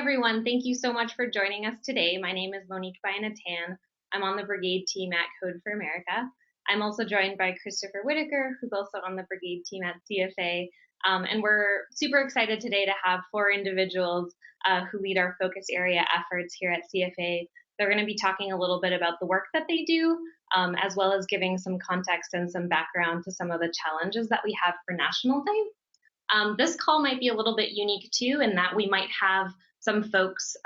everyone. Thank you so much for joining us today. My name is Monique Bayanatan. I'm on the Brigade team at Code for America. I'm also joined by Christopher Whitaker, who's also on the Brigade team at CFA. And we're super excited today to have 4 individuals who lead our focus area efforts here at CFA. They're going to be talking a little bit about the work that they do, as well as giving some context and some background to some of the challenges that we have for National Day. This call might be a little bit unique too, in that we might have some folks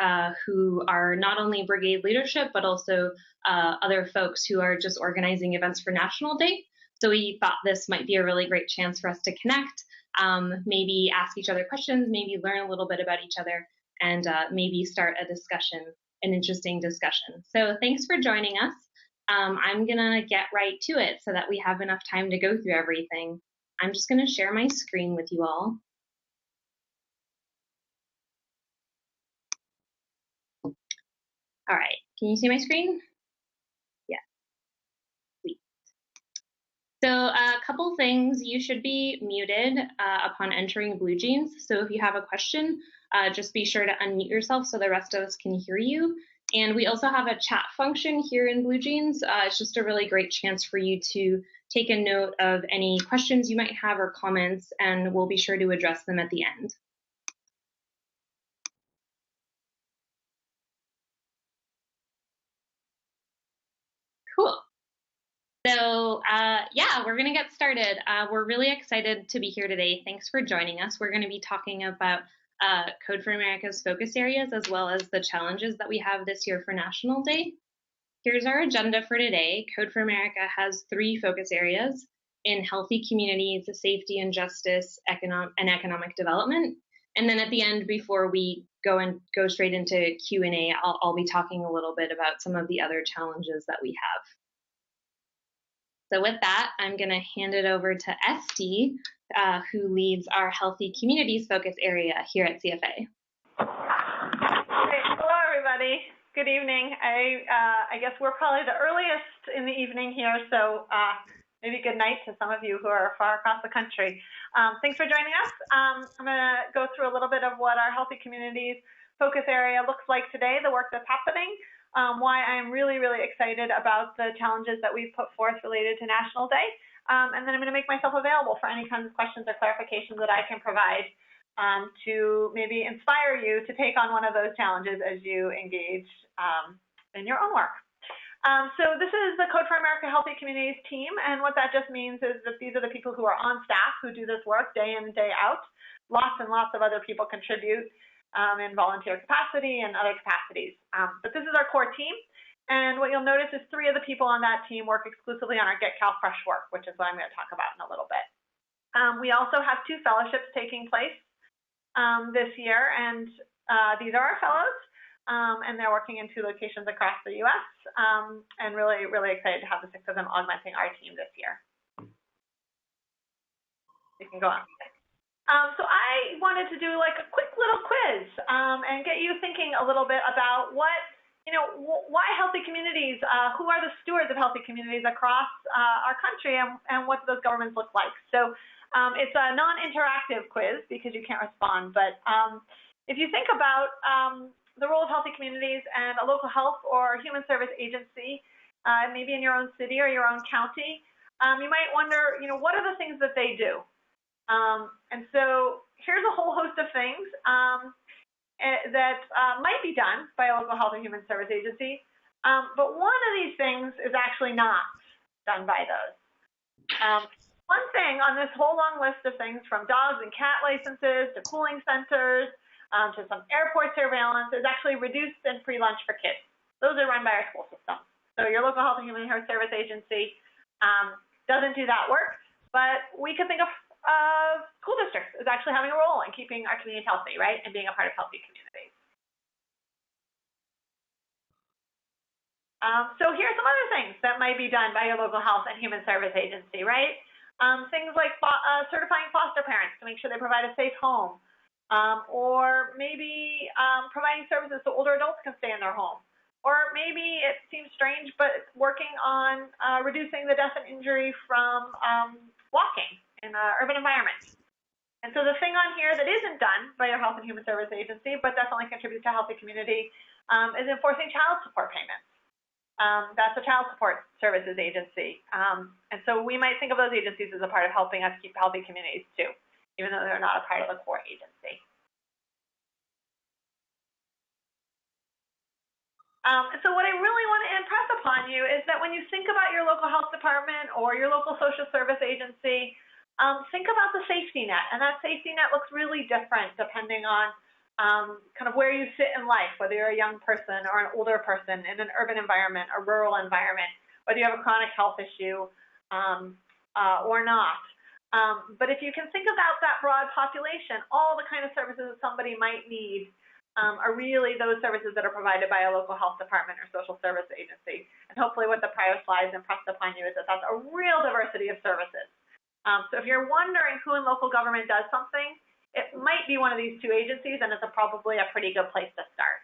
who are not only Brigade leadership, but also other folks who are just organizing events for National Day. So we thought this might be a really great chance for us to connect, maybe ask each other questions, maybe learn a little bit about each other, and maybe start a discussion, an interesting discussion. So thanks for joining us. I'm gonna get right to it so that we have enough time to go through everything. I'm just gonna share my screen with you all. All right, can you see my screen? Yeah, sweet. So a couple things, you should be muted upon entering BlueJeans. So if you have a question, just be sure to unmute yourself so the rest of us can hear you. And we also have a chat function here in BlueJeans. It's just a really great chance for you to take a note of any questions you might have or comments, and we'll be sure to address them at the end. Cool. So yeah, we're going to get started. We're really excited to be here today. Thanks for joining us. We're going to be talking about Code for America's focus areas, as well as the challenges that we have this year for National Day. Here's our agenda for today. Code for America has 3 focus areas in healthy communities, safety and justice, and economic development. And then at the end, before we go straight into Q&A, I'll be talking a little bit about some of the other challenges that we have. So with that, I'm going to hand it over to Esty, who leads our Healthy Communities focus area here at CFA. Great. Hello, everybody. Good evening. I guess we're probably the earliest in the evening here, so maybe good night to some of you who are far across the country. Thanks for joining us. I'm going to go through a little bit of what our Healthy Communities focus area looks like today, the work that's happening, why I'm really, really excited about the challenges that we've put forth related to National Day, and then I'm going to make myself available for any kinds of questions or clarifications that I can provide to maybe inspire you to take on one of those challenges as you engage in your own work. So this is the Code for America Healthy Communities team, and what that just means is that these are the people who are on staff who do this work day in and day out. Lots and lots of other people contribute in volunteer capacity and other capacities. But this is our core team, and what you'll notice is 3 of the people on that team work exclusively on our Get CalFresh work, which is what I'm going to talk about in a little bit. We also have 2 fellowships taking place this year, and these are our fellows, and they're working in 2 locations across the U.S., and really, really excited to have the 6 of them augmenting our team this year. You can go on. So I wanted to do like a quick little quiz and get you thinking a little bit about why healthy communities, who are the stewards of healthy communities across our country, and what do those governments look like? So it's a non-interactive quiz because you can't respond, but if you think about the role of healthy communities and a local health or human service agency, maybe in your own city or your own county, you might wonder, what are the things that they do? And so here's a whole host of things that might be done by a local health and human service agency, but one of these things is actually not done by those. One thing on this whole long list of things, from dogs and cat licenses to cooling centers to some airport surveillance, is actually reduced and free lunch for kids. Those are run by our school system. So your local health and human service agency doesn't do that work, but we could think of school districts as actually having a role in keeping our communities healthy, right, and being a part of healthy communities. So here are some other things that might be done by your local health and human service agency, right? Things like certifying foster parents to make sure they provide a safe home, or maybe providing services so older adults can stay in their home. Or maybe it seems strange, but working on reducing the death and injury from walking in urban environments. And And so the thing on here that isn't done by your Health and Human Service Agency, but definitely contributes to a healthy community, is enforcing child support payments. That's a child support services agency. And so we might think of those agencies as a part of helping us keep healthy communities too, even though they're not a part of the core agency. So what I really want to impress upon you is that when you think about your local health department or your local social service agency, think about the safety net. And that safety net looks really different depending on kind of where you sit in life, whether you're a young person or an older person in an urban environment, a rural environment, whether you have a chronic health issue or not. But if you can think about that broad population, all the kind of services that somebody might need are really those services that are provided by a local health department or social service agency. And hopefully what the prior slides impressed upon you is that that's a real diversity of services. So if you're wondering who in local government does something, it might be one of these two agencies, and it's probably a pretty good place to start.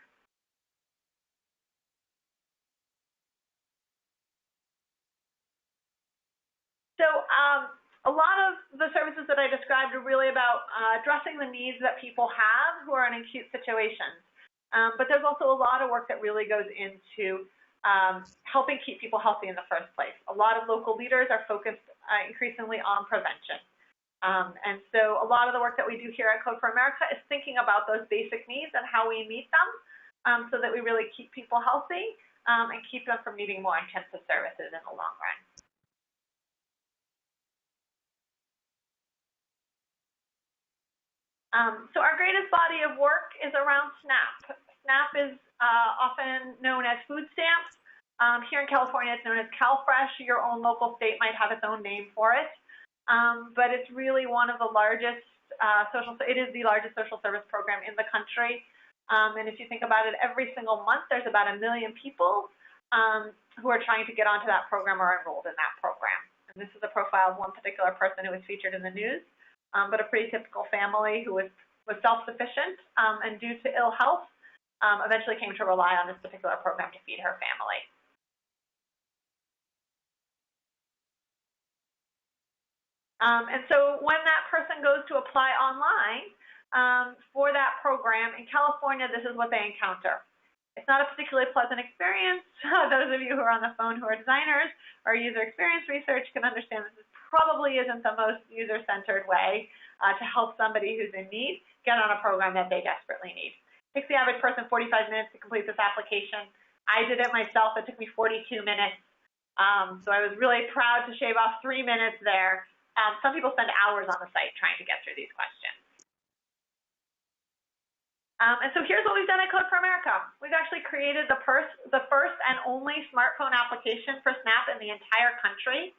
So a lot of the services that I described are really about addressing the needs that people have who are in acute situations. But there's also a lot of work that really goes into helping keep people healthy in the first place. A lot of local leaders are focused increasingly on prevention. And so a lot of the work that we do here at Code for America is thinking about those basic needs and how we meet them so that we really keep people healthy and keep them from needing more intensive services in the long run. So our greatest body of work is around SNAP. SNAP is often known as food stamps. Here in California, it's known as CalFresh. Your own local state might have its own name for it. But it's really one of the largest it is the largest social service program in the country. And if you think about it, every single month, there's about 1 million people who are trying to get onto that program or enrolled in that program. And this is a profile of one particular person who was featured in the news. But a pretty typical family who was self-sufficient and due to ill health, eventually came to rely on this particular program to feed her family. And so when that person goes to apply online for that program, in California, this is what they encounter. It's not a particularly pleasant experience. Those of you who are on the phone who are designers or user experience research can understand this probably isn't the most user-centered way to help somebody who's in need get on a program that they desperately need. It takes the average person 45 minutes to complete this application. I did it myself. It took me 42 minutes. So I was really proud to shave off 3 minutes there. Some people spend hours on the site trying to get through these questions. And so here's what we've done at Code for America. We've actually created the first and only smartphone application for SNAP in the entire country.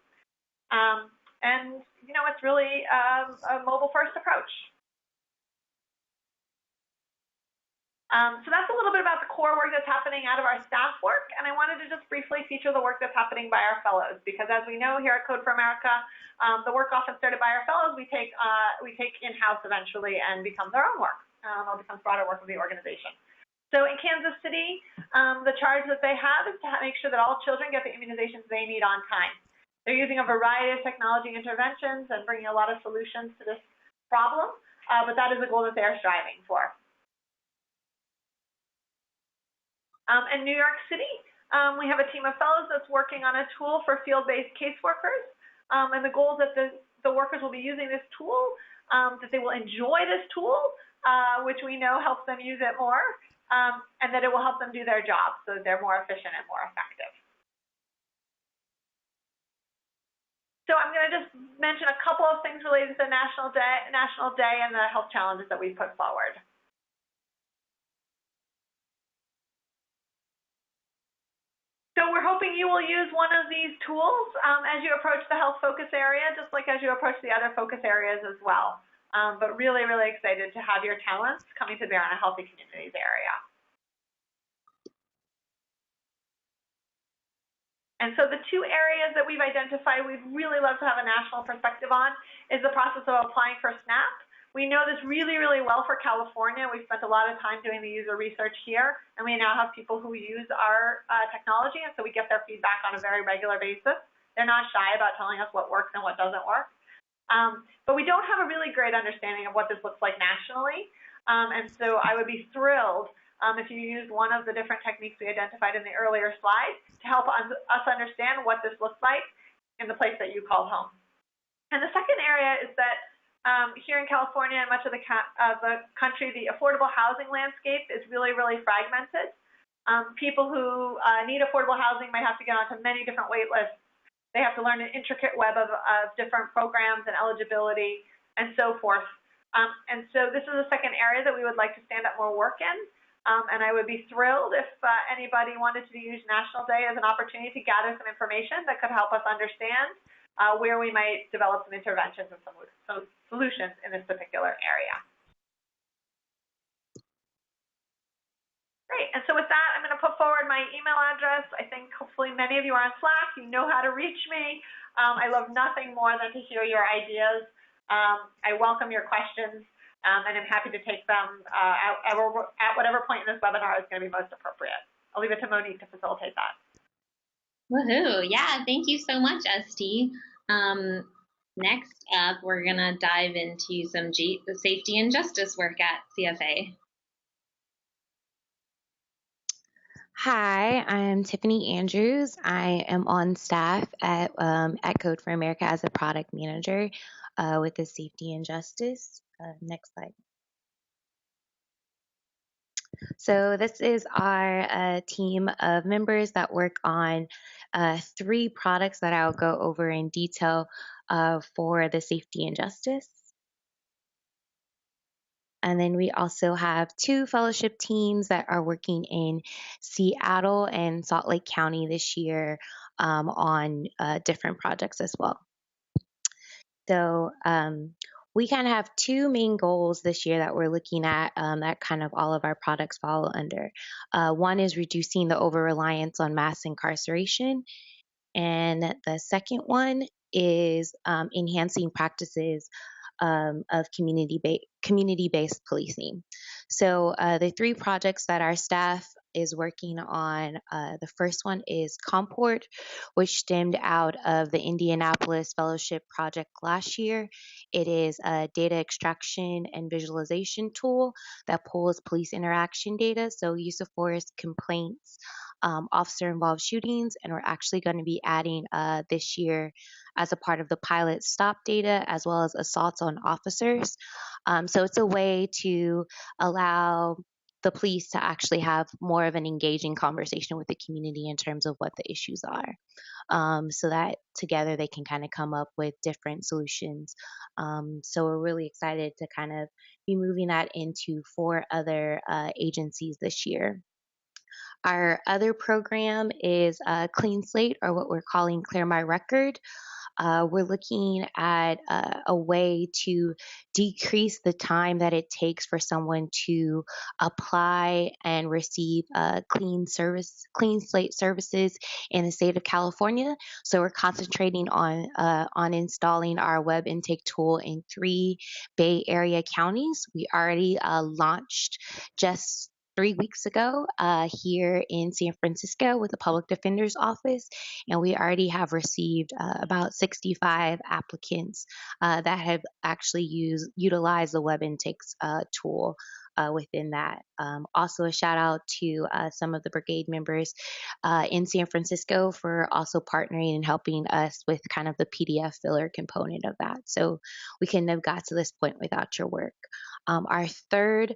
And, you know, it's really a mobile-first approach. So that's a little bit about the core work that's happening out of our staff work, and I wanted to just briefly feature the work that's happening by our fellows, because as we know here at Code for America, the work often started by our fellows we take in-house eventually and becomes our own work, or becomes broader work of the organization. So in Kansas City, the charge that they have is to make sure that all children get the immunizations they need on time. They're using a variety of technology interventions and bringing a lot of solutions to this problem, but that is the goal that they are striving for. In New York City, we have a team of fellows that's working on a tool for field-based caseworkers, and the goal is that the workers will be using this tool, that they will enjoy this tool, which we know helps them use it more, and that it will help them do their job so that they're more efficient and more effective. So I'm going to just mention a couple of things related to the National Day and the health challenges that we put forward. So we're hoping you will use one of these tools as you approach the health focus area, just like as you approach the other focus areas as well. But really, really excited to have your talents coming to bear on a healthy communities area. And so the two areas that we've identified we'd really love to have a national perspective on is the process of applying for SNAP. We know this really, really well for California. We've spent a lot of time doing the user research here, and we now have people who use our technology, and so we get their feedback on a very regular basis. They're not shy about telling us what works and what doesn't work. But we don't have a really great understanding of what this looks like nationally. And so I would be thrilled if you used one of the different techniques we identified in the earlier slide to help us understand what this looks like in the place that you call home. And the second area is that here in California and much of the country, the affordable housing landscape is really, really fragmented. People who need affordable housing might have to get onto many different wait lists. They have to learn an intricate web of different programs and eligibility and so forth. And so this is a second area that we would like to stand up more work in. And I would be thrilled if anybody wanted to use National Day as an opportunity to gather some information that could help us understand where we might develop some interventions and some solutions in this particular area. Great, and so with that, I'm gonna put forward my email address. I think hopefully many of you are on Slack, you know how to reach me. I love nothing more than to hear your ideas. I welcome your questions, and I'm happy to take them at whatever point in this webinar is gonna be most appropriate. I'll leave it to Monique to facilitate that. Woohoo! Yeah, thank you so much, Esty. Next up, we're gonna dive into some safety and justice work at CFA. Hi, I'm Tiffany Andrews. I am on staff at Code for America as a product manager with the safety and justice. Next slide. So this is our team of members that work on 3 products that I'll go over in detail for the safety and justice. And then we also have 2 fellowship teams that are working in Seattle and Salt Lake County this year on different projects as well. So we kind of have 2 main goals this year that we're looking at that kind of all of our products fall under. One is reducing the over-reliance on mass incarceration. And the second one is enhancing practices of community-based policing. So the 3 projects that our staff is working on, the first one is Comport, which stemmed out of the Indianapolis Fellowship Project last year. It is a data extraction and visualization tool that pulls police interaction data, so use of force, complaints, officer-involved shootings, and we're actually going to be adding this year as a part of the pilot stop data as well as assaults on officers. So it's a way to allow the police to actually have more of an engaging conversation with the community in terms of what the issues are, so that together they can kind of come up with different solutions. So we're really excited to kind of be moving that into 4 other agencies this year. Our other program is Clean Slate, or what we're calling Clear My Record. We're looking at a way to decrease the time that it takes for someone to apply and receive clean slate services in the state of California. So we're concentrating on installing our web intake tool in 3 Bay Area counties. We already launched just 3 weeks ago here in San Francisco with the Public Defender's Office, and we already have received about 65 applicants that have actually utilized the web intakes tool within that. Also a shout out to some of the brigade members in San Francisco for also partnering and helping us with kind of the PDF filler component of that. So we couldn't have got to this point without your work. Our third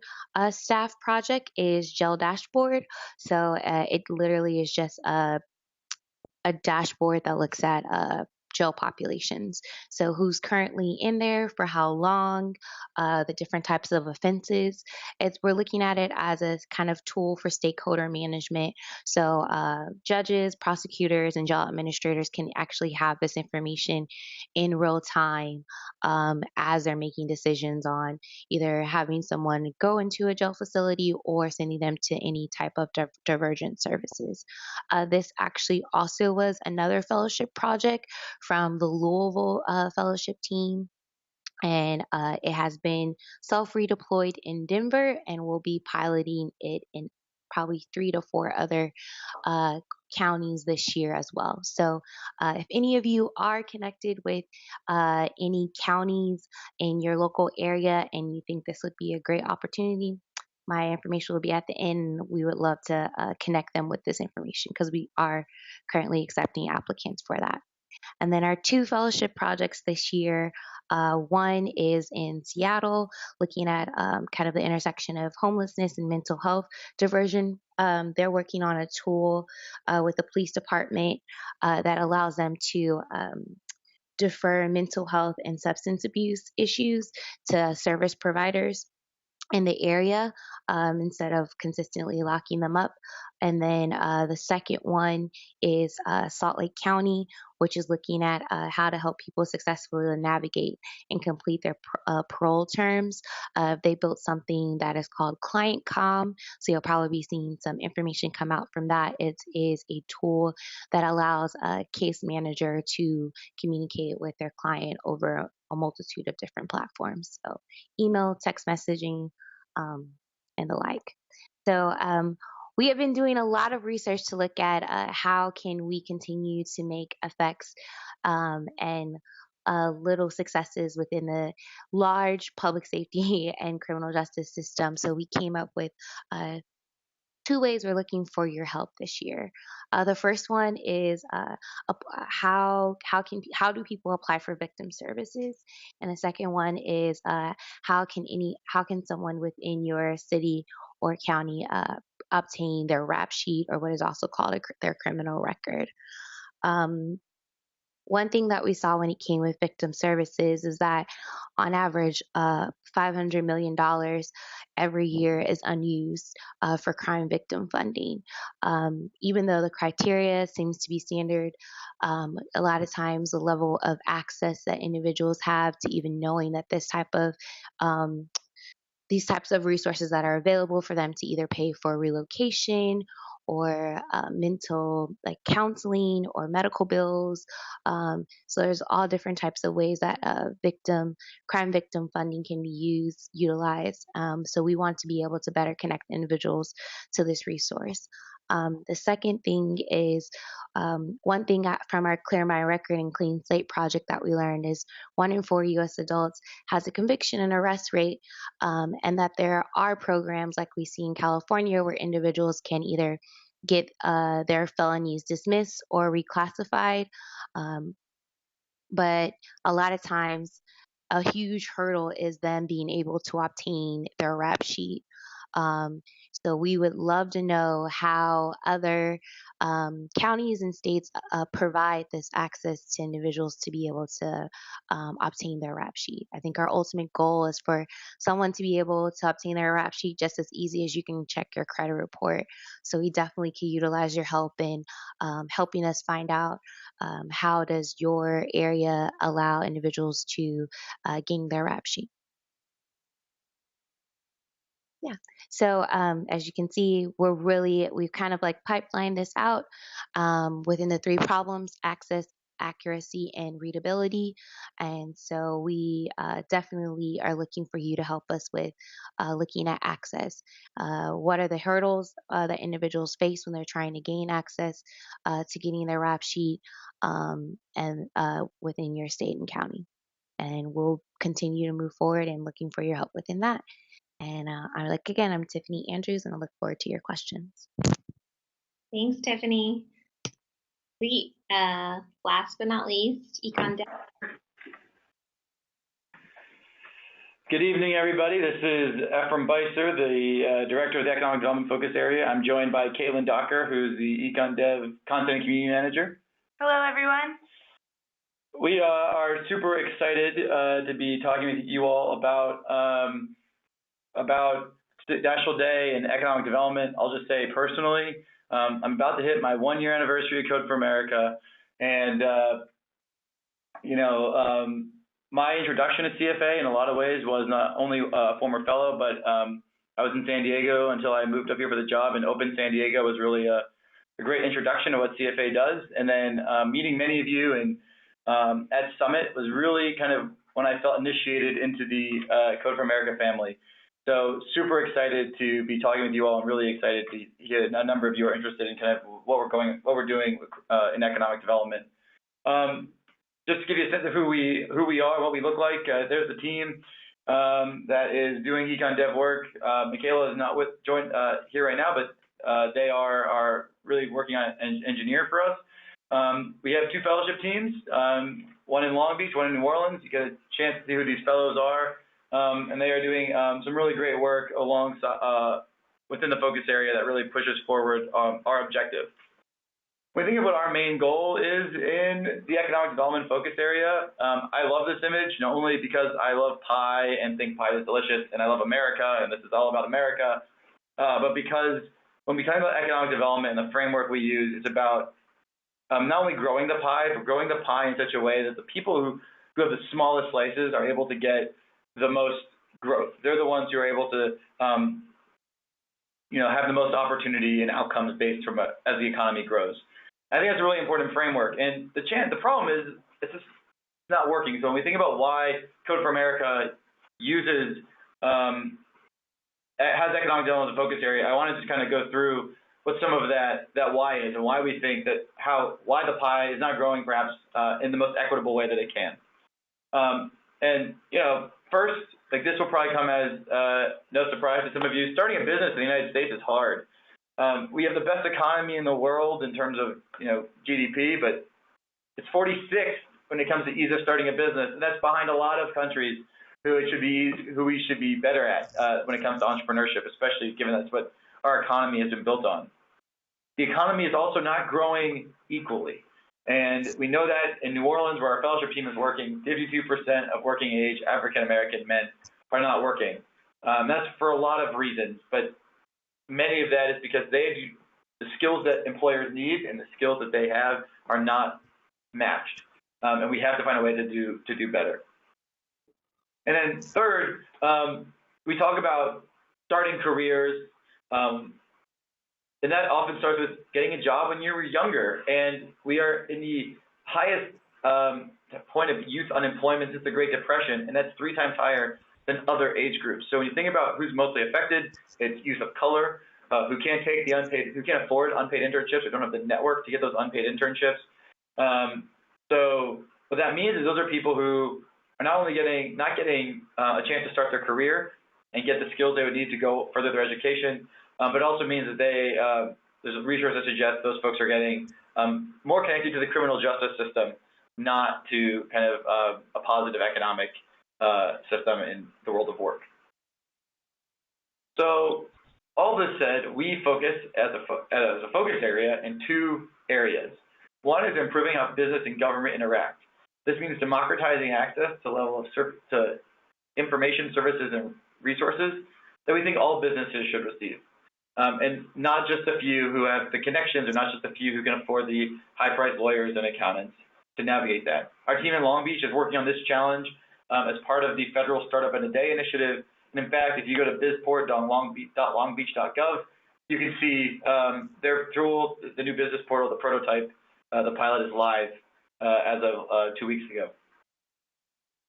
staff project is Gel Dashboard. So it literally is just a dashboard that looks at jail populations. So who's currently in there, for how long, the different types of offenses. We're looking at it as a kind of tool for stakeholder management. So judges, prosecutors, and jail administrators can actually have this information in real time as they're making decisions on either having someone go into a jail facility or sending them to any type of divergent services. This actually also was another fellowship project from the Louisville fellowship team, and it has been self-redeployed in Denver, and we'll be piloting it in probably 3 to 4 other counties this year as well. So if any of you are connected with any counties in your local area and you think this would be a great opportunity, my information will be at the end. We would love to connect them with this information because we are currently accepting applicants for that. And then our 2 fellowship projects this year, one is in Seattle, looking at kind of the intersection of homelessness and mental health diversion. They're working on a tool with the police department that allows them to defer mental health and substance abuse issues to service providers in the area instead of consistently locking them up. And then the second one is Salt Lake County, which is looking at how to help people successfully navigate and complete their parole terms. They built something that is called Client Com, so you'll probably be seeing some information come out from that. It is a tool that allows a case manager to communicate with their client over a multitude of different platforms. So email, text messaging, and the like. So we have been doing a lot of research to look at how can we continue to make effects and little successes within the large public safety and criminal justice system. So we came up with 2 ways we're looking for your help this year. The first one is how do people apply for victim services, and the second one is how can someone within your city or county obtain their rap sheet, or what is also called their criminal record. One thing that we saw when it came with victim services is that on average, $500 million every year is unused for crime victim funding. Even though the criteria seems to be standard, a lot of times the level of access that individuals have to even knowing that these types of resources that are available for them to either pay for relocation or mental like counseling or medical bills. So there's all different types of ways that crime victim funding can be utilized. So we want to be able to better connect individuals to this resource. The second thing is one thing from our Clear My Record and Clean Slate project that we learned is 1 in 4 U.S. adults has a conviction and arrest rate, and that there are programs like we see in California where individuals can either get their felonies dismissed or reclassified. But a lot of times, a huge hurdle is them being able to obtain their rap sheet. So we would love to know how other counties and states provide this access to individuals to be able to obtain their rap sheet. I think our ultimate goal is for someone to be able to obtain their rap sheet just as easy as you can check your credit report. So we definitely can utilize your help in helping us find out how does your area allow individuals to gain their rap sheet. Yeah. So as you can see, we've kind of like pipelined this out within the 3 problems: access, accuracy, and readability. And so we definitely are looking for you to help us with looking at access. What are the hurdles that individuals face when they're trying to gain access to getting their rap sheet and within your state and county? And we'll continue to move forward and looking for your help within that. And I'm Tiffany Andrews, and I look forward to your questions. Thanks, Tiffany. Sweet. Last but not least, Econ Dev. Good evening, everybody. This is Ephraim Beiser, the Director of the Economic Development Focus Area. I'm joined by Caitlin Docker, who's the Econ Dev Content and Community Manager. Hello, everyone. We are super excited to be talking with you all about National Day and economic development. I'll just say personally, I'm about to hit my 1-year anniversary of Code for America, and my introduction to CFA in a lot of ways was not only a former fellow, but I was in San Diego until I moved up here for the job, and Open San Diego was really a great introduction to what CFA does. And then meeting many of you and at Summit was really kind of when I felt initiated into the Code for America family. So super excited to be talking with you all. I'm really excited to hear a number of you are interested in kind of what we're doing in economic development. Just to give you a sense of who we are, what we look like, there's the team that is doing econ dev work. Michaela is not joined here right now, but they are really working on an engineer for us. We have 2 fellowship teams, one in Long Beach, one in New Orleans. You get a chance to see who these fellows are. And they are doing some really great work alongside within the focus area that really pushes forward our objective. When we think of what our main goal is in the economic development focus area, I love this image, not only because I love pie and think pie is delicious, and I love America, and this is all about America, but because when we talk about economic development and the framework we use, it's about not only growing the pie, but growing the pie in such a way that the people who have the smallest slices are able to get the most growth. They're the ones who are able to, have the most opportunity and outcomes based from as the economy grows. I think that's a really important framework. And the problem is it's just not working. So when we think about why Code for America uses has economic development as a focus area, I wanted to kind of go through what some of that why is and why we think that why the pie is not growing perhaps in the most equitable way that it can. First, like this will probably come as no surprise to some of you. Starting a business in the United States is hard. We have the best economy in the world in terms of GDP, but it's 46th when it comes to ease of starting a business, and that's behind a lot of countries who we should be better at when it comes to entrepreneurship, especially given that's what our economy has been built on. The economy is also not growing equally. And we know that in New Orleans, where our fellowship team is working, 52% of working age African-American men are not working. That's for a lot of reasons, but many of that is because the skills that employers need and the skills that they have are not matched. And we have to find a way to do better. And then third, we talk about starting careers, and that often starts with getting a job when you were younger. And we are in the highest point of youth unemployment since the Great Depression, and that's 3 times higher than other age groups. So when you think about who's mostly affected, it's youth of color who can't afford unpaid internships or don't have the network to get those unpaid internships. So what that means is those are people who are not only not getting a chance to start their career and get the skills they would need to go further their education, but it also means that there's research that suggests those folks are getting more connected to the criminal justice system, not to kind of a positive economic system in the world of work. So all this said, we focus as a focus area in 2 areas. One is improving how business and government interact. This means democratizing access to information, services, and resources that we think all businesses should receive. And not just a few who have the connections, or not just a few who can afford the high-priced lawyers and accountants to navigate that. Our team in Long Beach is working on this challenge as part of the federal Startup in a Day initiative. And in fact, if you go to bizport.longbeach.gov, you can see their tool, the new business portal, the prototype, the pilot is live as of 2 weeks ago.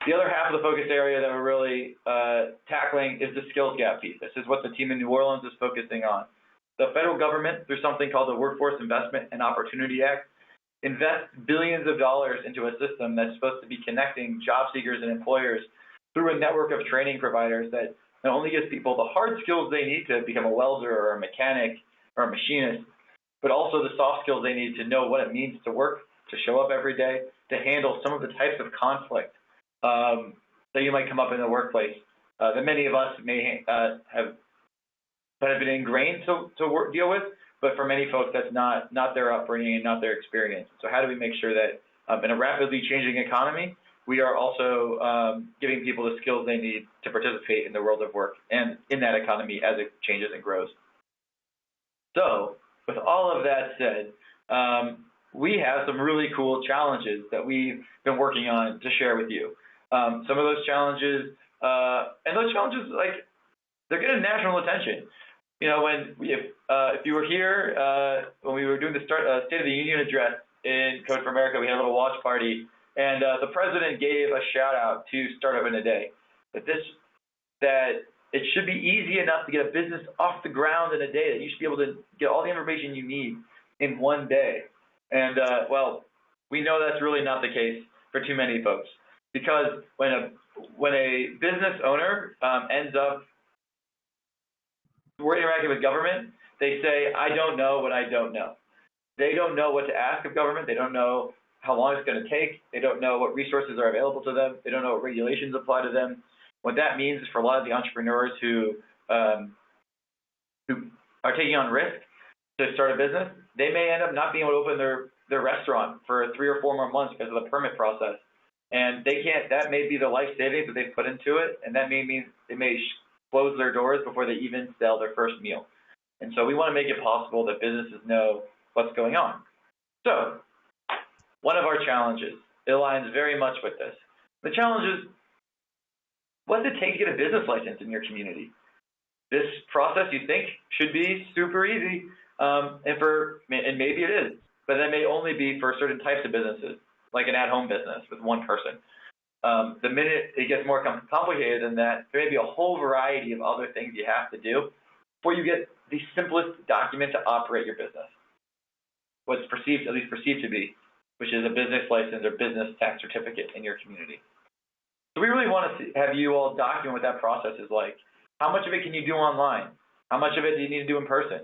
The other half of the focus area that we're really tackling is the skills gap piece. This is what the team in New Orleans is focusing on. The federal government, through something called the Workforce Investment and Opportunity Act, invests billions of dollars into a system that's supposed to be connecting job seekers and employers through a network of training providers that not only gives people the hard skills they need to become a welder or a mechanic or a machinist, but also the soft skills they need to know what it means to work, to show up every day, to handle some of the types of conflict that you might come up in the workplace that many of us may have been ingrained to deal with, but for many folks that's not their upbringing and not their experience. So how do we make sure that in a rapidly changing economy, we are also giving people the skills they need to participate in the world of work and in that economy as it changes and grows? So with all of that said, we have some really cool challenges that we've been working on to share with you. Some of those challenges, and those challenges, like, they're getting national attention. You know, if you were here when we were doing the State of the Union address in Code for America, we had a little watch party, and the president gave a shout out to Startup in a Day. That it should be easy enough to get a business off the ground in a day, that you should be able to get all the information you need in one day. And well, we know that's really not the case for too many folks, because when a business owner ends up interacting with government, they say, I don't know what I don't know. They don't know what to ask of government. They don't know how long it's going to take. They don't know what resources are available to them. They don't know what regulations apply to them. What that means is, for a lot of the entrepreneurs who are taking on risk to start a business, they may end up not being able to open their restaurant for 3 or 4 more months because of the permit process. And they can't, that may be the life savings that they've put into it, and that may mean they may close their doors before they even sell their first meal. And so we want to make it possible that businesses know what's going on. So one of our challenges, it aligns very much with this. The challenge is, what does it take to get a business license in your community? This process, you think, should be super easy, and maybe it is, but that may only be for certain types of businesses, like an at-home business with one person. The minute it gets more complicated than that, there may be a whole variety of other things you have to do before you get the simplest document to operate your business. What's perceived, at least perceived to be, which is a business license or business tax certificate in your community. So we really want to have you all document what that process is like. How much of it can you do online? How much of it do you need to do in person?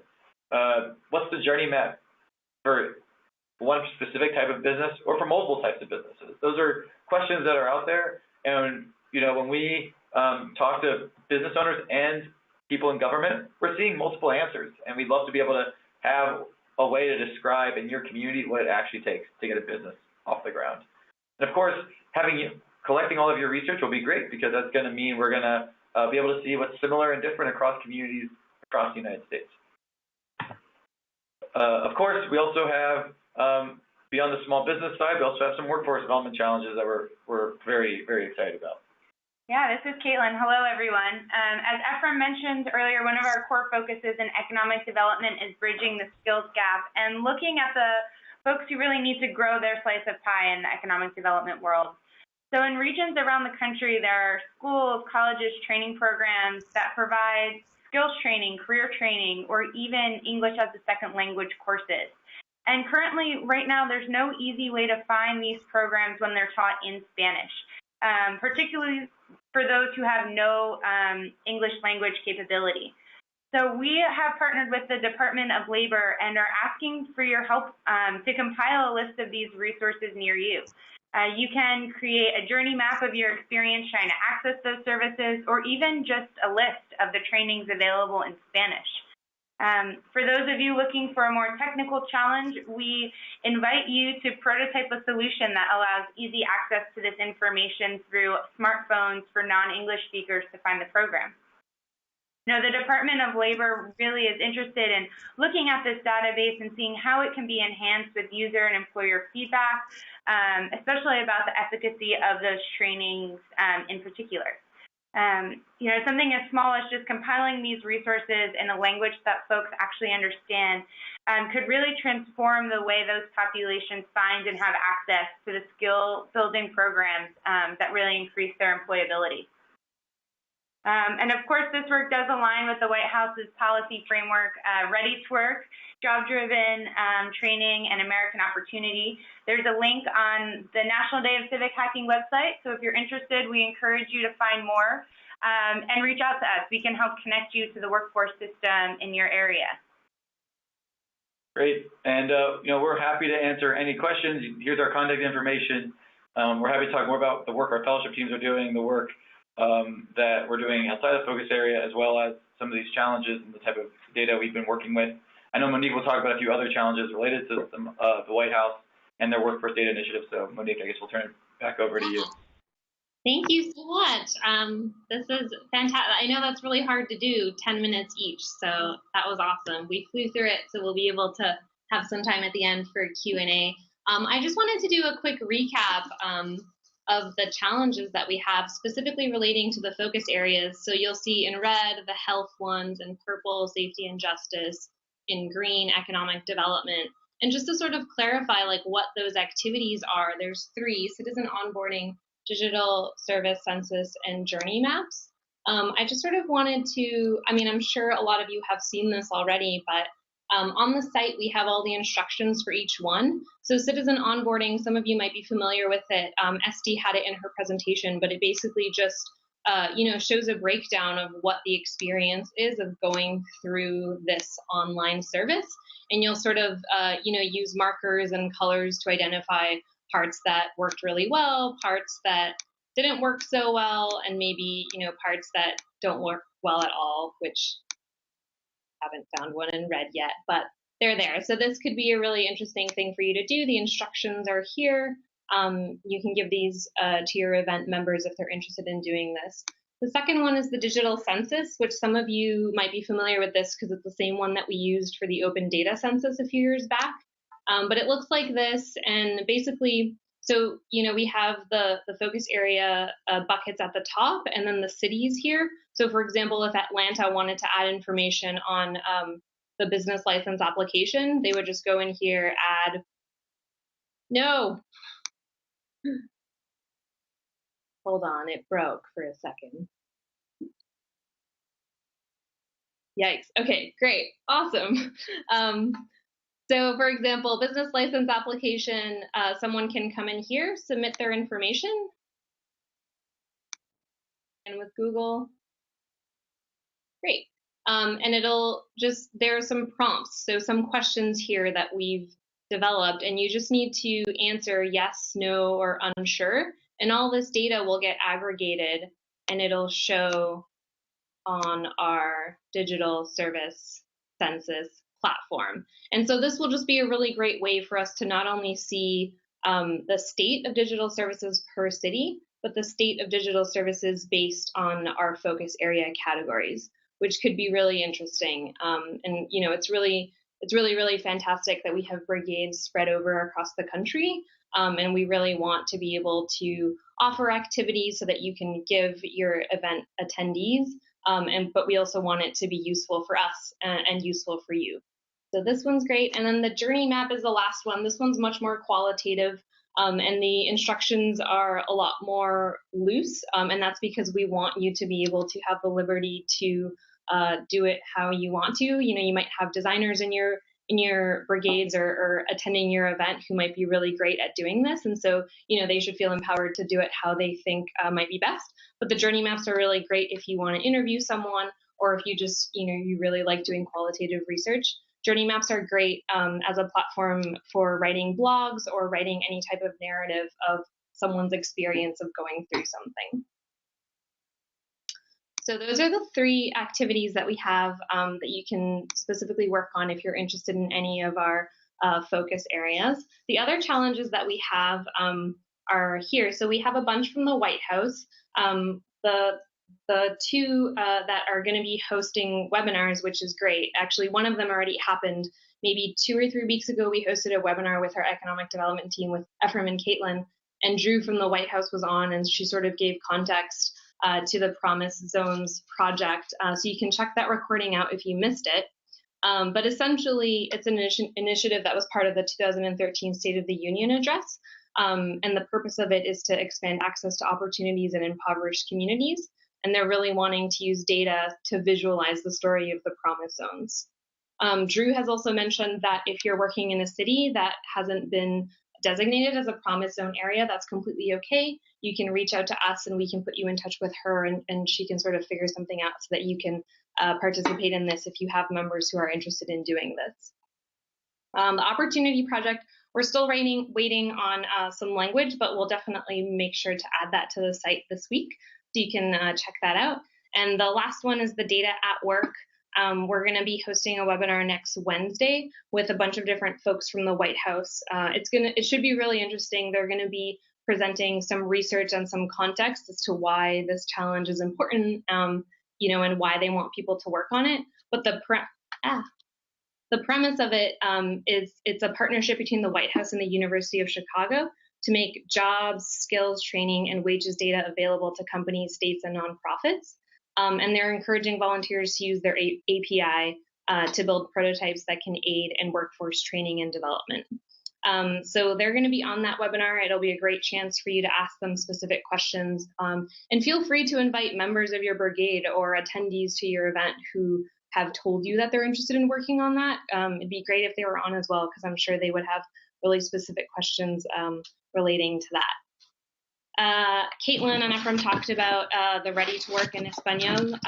What's the journey map for one specific type of business or for multiple types of businesses? Those are questions that are out there. And when we talk to business owners and people in government, we're seeing multiple answers. And we'd love to be able to have a way to describe in your community what it actually takes to get a business off the ground. And of course, collecting all of your research will be great, because that's going to mean we're going to be able to see what's similar and different across communities across the United States. Of course, we also have, beyond the small business side, we also have some workforce development challenges that we're very, very excited about. Yeah, this is Caitlin. Hello, everyone. As Ephraim mentioned earlier, one of our core focuses in economic development is bridging the skills gap and looking at the folks who really need to grow their slice of pie in the economic development world. So in regions around the country, there are schools, colleges, training programs that provide skills training, career training, or even English as a second language courses. And currently, right now, there's no easy way to find these programs when they're taught in Spanish, particularly for those who have no English language capability. So we have partnered with the Department of Labor and are asking for your help to compile a list of these resources near you. You can create a journey map of your experience trying to access those services, or even just a list of the trainings available in Spanish. For those of you looking for a more technical challenge, we invite you to prototype a solution that allows easy access to this information through smartphones for non-English speakers to find the program. Now, the Department of Labor really is interested in looking at this database and seeing how it can be enhanced with user and employer feedback, especially about the efficacy of those trainings in particular. Something as small as just compiling these resources in a language that folks actually understand could really transform the way those populations find and have access to the skill-building programs that really increase their employability. And of course, this work does align with the White House's policy framework, Ready to Work, Job-Driven Training, and American Opportunity. There's a link on the National Day of Civic Hacking website, so if you're interested, we encourage you to find more and reach out to us. We can help connect you to the workforce system in your area. Great, and we're happy to answer any questions. Here's our contact information. We're happy to talk more about the work our fellowship teams are doing, the work that we're doing outside the focus area, as well as some of these challenges and the type of data we've been working with. I know Monique will talk about a few other challenges related to the White House and their workforce data initiative. So Monique, I guess we'll turn it back over to you. Thank you so much. This is fantastic. I know that's really hard to do, 10 minutes each, so that was awesome. We flew through it, so we'll be able to have some time at the end for Q&A. I just wanted to do a quick recap of the challenges that we have, specifically relating to the focus areas. So you'll see in red the health ones, in purple safety and justice, in green economic development. And just to sort of clarify what those activities are, there's 3: citizen onboarding, digital service census, and journey maps. I just sort of wanted to, I mean, I'm sure a lot of you have seen this already, but on the site, we have all the instructions for each one. So citizen onboarding, some of you might be familiar with it. Esty had it in her presentation, but it basically just shows a breakdown of what the experience is of going through this online service. And you'll sort of, use markers and colors to identify parts that worked really well, parts that didn't work so well, and maybe, parts that don't work well at all, which I haven't found one in red yet, but they're there. So this could be a really interesting thing for you to do. The instructions are here. You can give these to your event members if they're interested in doing this. The second one is the digital census, which some of you might be familiar with this because it's the same one that we used for the open data census a few years back. But it looks like this, and basically, so, we have the focus area buckets at the top and then the cities here. So for example, if Atlanta wanted to add information on the business license application, they would just go in here, add, no. Hold on, it broke for a second. Yikes, okay, great, awesome. So for example, business license application, someone can come in here, submit their information, and with Google, great. And it'll just, there are some prompts, so some questions here that we've developed, and you just need to answer yes, no, or unsure, and all this data will get aggregated and it'll show on our digital service census platform. And so this will just be a really great way for us to not only see the state of digital services per city, but the state of digital services based on our focus area categories, which could be really interesting. And it's really fantastic that we have brigades spread over across the country. And we really want to be able to offer activities so that you can give your event attendees, but we also want it to be useful for us and useful for you. So this one's great. And then the journey map is the last one. This one's much more qualitative, and the instructions are a lot more loose. And that's because we want you to be able to have the liberty to do it how you want to. You might have designers in your brigades or attending your event who might be really great at doing this. And so, they should feel empowered to do it how they think might be best. But the journey maps are really great if you want to interview someone, or if you just, you really like doing qualitative research. Journey maps are great as a platform for writing blogs or writing any type of narrative of someone's experience of going through something. So those are the 3 activities that we have that you can specifically work on if you're interested in any of our focus areas. The other challenges that we have are here. So we have a bunch from the White House. The 2 that are going to be hosting webinars, which is great. Actually, one of them already happened maybe 2 or 3 weeks ago. We hosted a webinar with our economic development team with Ephraim and Caitlin, and Drew from the White House was on, and she sort of gave context to the Promise Zones project. So you can check that recording out if you missed it. But essentially, it's an initiative that was part of the 2013 State of the Union address. And the purpose of it is to expand access to opportunities in impoverished communities. And they're really wanting to use data to visualize the story of the Promise Zones. Drew has also mentioned that if you're working in a city that hasn't been designated as a Promise Zone area, that's completely okay. You can reach out to us and we can put you in touch with her, and she can sort of figure something out so that you can participate in this if you have members who are interested in doing this. The Opportunity Project, we're still waiting on some language, but we'll definitely make sure to add that to the site this week, so you can check that out. And the last one is the Data at Work. We're going to be hosting a webinar next Wednesday with a bunch of different folks from the White House. It should be really interesting. They're going to be presenting some research and some context as to why this challenge is important, and why they want people to work on it. But the premise of it is it's a partnership between the White House and the University of Chicago to make jobs, skills, training, and wages data available to companies, states, and nonprofits. And they're encouraging volunteers to use their API to build prototypes that can aid in workforce training and development. So they're going to be on that webinar. It'll be a great chance for you to ask them specific questions. And feel free to invite members of your brigade or attendees to your event who have told you that they're interested in working on that. It'd be great if they were on as well, because I'm sure they would have really specific questions relating to that. Caitlin and Ephraim talked about the Ready to Work in Espanol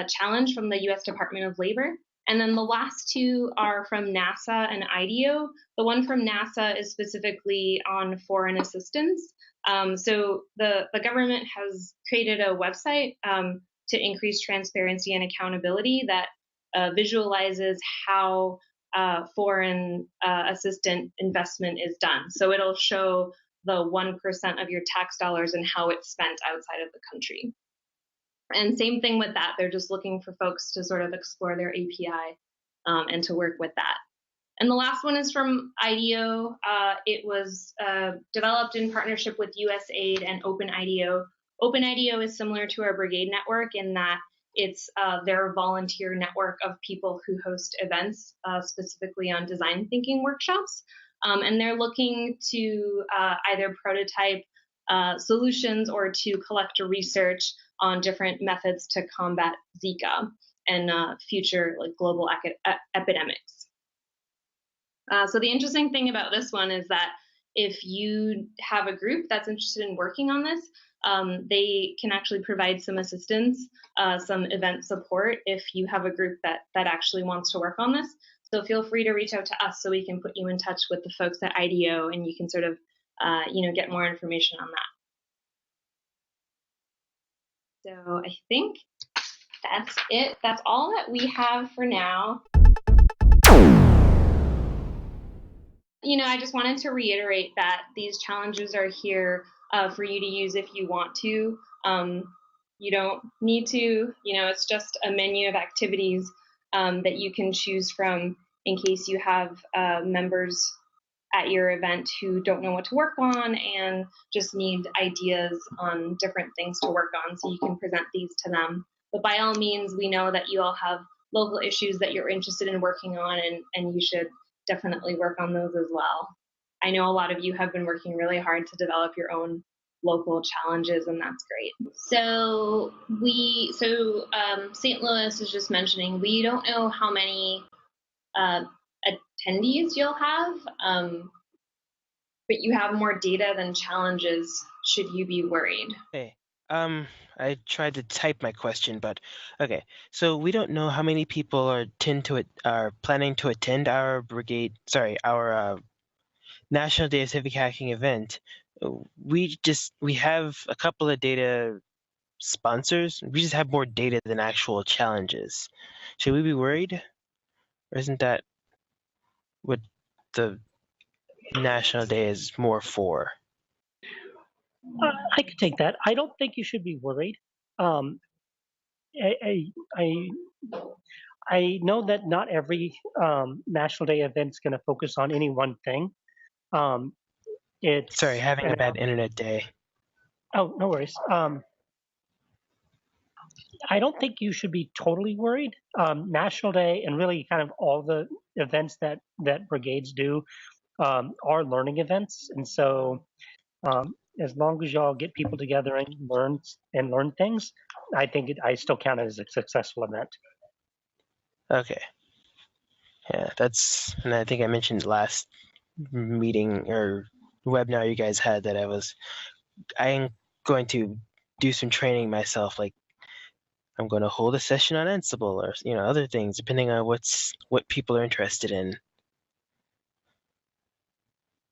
challenge from the U.S. Department of Labor. And then the last two are from NASA and IDEO. The one from NASA is specifically on foreign assistance. So the government has created a website to increase transparency and accountability that visualizes how foreign assistant investment is done. So it'll show the 1% of your tax dollars and how it's spent outside of the country. And same thing with that. They're just looking for folks to sort of explore their API and to work with that. And the last one is from IDEO. It was developed in partnership with USAID and OpenIDEO. OpenIDEO is similar to our Brigade network in that it's their volunteer network of people who host events, specifically on design thinking workshops. And they're looking to either prototype solutions or to collect research on different methods to combat Zika and future global epidemics. So the interesting thing about this one is that if you have a group that's interested in working on this, they can actually provide some assistance, some event support if you have a group that actually wants to work on this. So feel free to reach out to us so we can put you in touch with the folks at IDEO and you can sort of get more information on that. So I think that's it. That's all that we have for now. I just wanted to reiterate that these challenges are here for you to use if you want to. You don't need to, it's just a menu of activities that you can choose from in case you have members at your event who don't know what to work on and just need ideas on different things to work on, so you can present these to them. But by all means, we know that you all have local issues that you're interested in working on, and you should definitely work on those as well. I know a lot of you have been working really hard to develop your own local challenges, and that's great. So St. Louis is just mentioning, we don't know how many attendees you'll have, but you have more data than challenges. Should you be worried? Hey, I tried to type my question, but okay. So we don't know how many people are planning to attend our our National Day of Civic Hacking event. We have a couple of data sponsors. We just have more data than actual challenges. Should we be worried? Or isn't that what the National Day is more for? I could take that. I don't think you should be worried. I know that not every National Day event is going to focus on any one thing. Sorry, having a bad internet day. Oh, no worries. I don't think you should be totally worried. National Day and really kind of all the events that brigades do are learning events, and so as long as y'all get people together and learn things, I think I still count it as a successful event. Okay. Yeah, and I think I mentioned last meeting or webinar you guys had that I'm going to do some training myself, like I'm going to hold a session on Ansible or other things, depending on what people are interested in.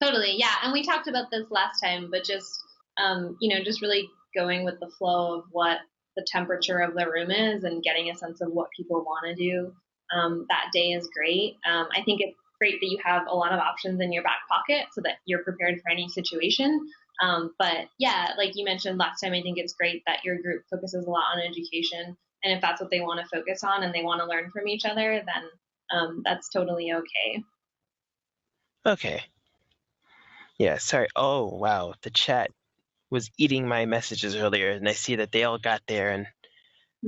Totally, yeah. And we talked about this last time, but just just really going with the flow of what the temperature of the room is and getting a sense of what people want to do that day is great. I think it's great that you have a lot of options in your back pocket so that you're prepared for any situation. But yeah, like you mentioned last time, I think it's great that your group focuses a lot on education. And if that's what they want to focus on and they want to learn from each other, then that's totally okay. Okay. Yeah, sorry. Oh, wow. The chat was eating my messages earlier, and I see that they all got there. And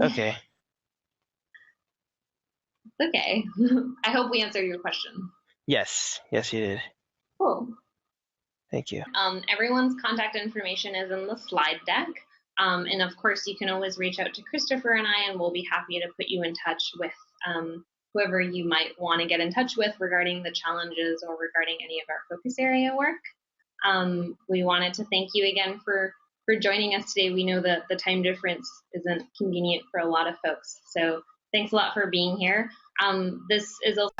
okay. Okay. I hope we answered your question. Yes, you did. Cool. Thank you. Everyone's contact information is in the slide deck. And of course, you can always reach out to Christopher and I, and we'll be happy to put you in touch with whoever you might want to get in touch with regarding the challenges or regarding any of our focus area work. We wanted to thank you again for joining us today. We know that the time difference isn't convenient for a lot of folks. So thanks a lot for being here. This is also